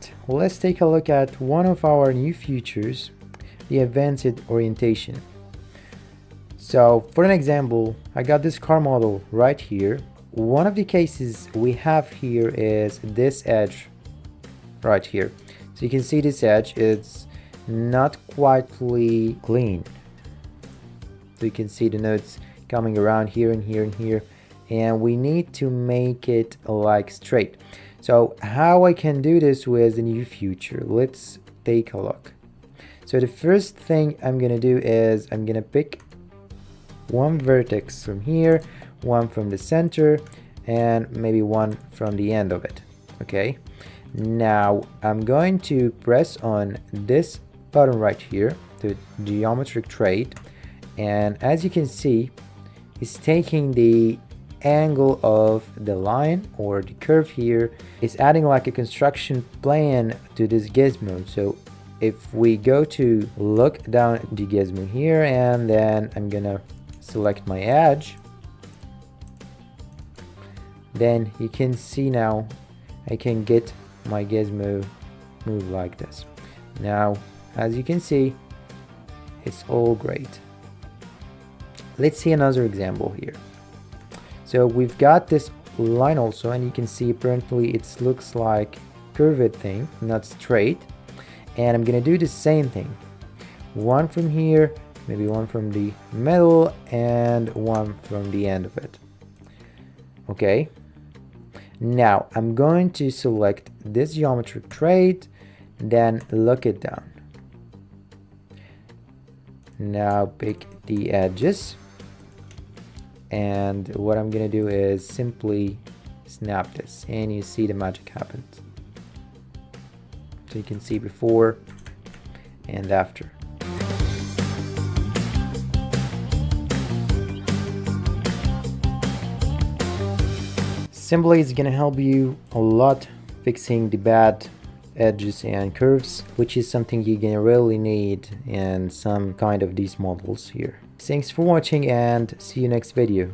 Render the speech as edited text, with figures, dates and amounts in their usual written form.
Alright, let's take a look at one of our new features, the advanced orientation. So for an example, I got this car model right here. One of the cases we have here is this edge right here. So you can see this edge, it's not quite clean. So you can see the nodes coming around here and here and here, and we need to make it like straight. So how I can do this with the new feature, let's take a look. So the first thing I'm gonna do is I'm gonna pick one vertex from here, one from the center, and maybe one from the end of it. Okay, now I'm going to press on this button right here, the geometric trait, and as you can see, it's taking the angle of the line or the curve here. It's adding like a construction plan to this gizmo. So if we go to look down the gizmo here, and then I'm gonna select my edge, then you can see now I can get my gizmo move like this. Now as you can see, it's all great. Let's see another example here. So we've got this line also, and you can see apparently it looks like curved thing, not straight. And I'm gonna do the same thing, one from here, maybe one from the middle, and one from the end of it. Okay, now I'm going to select this geometric trait, then look it down. Now pick the edges, and what I'm gonna do is simply snap this, and you see the magic happens. So you can see before and after. Simply, it's gonna help you a lot fixing the bad edges and curves, which is something you're gonna really need in some kind of these models here. Thanks for watching, and see you next video.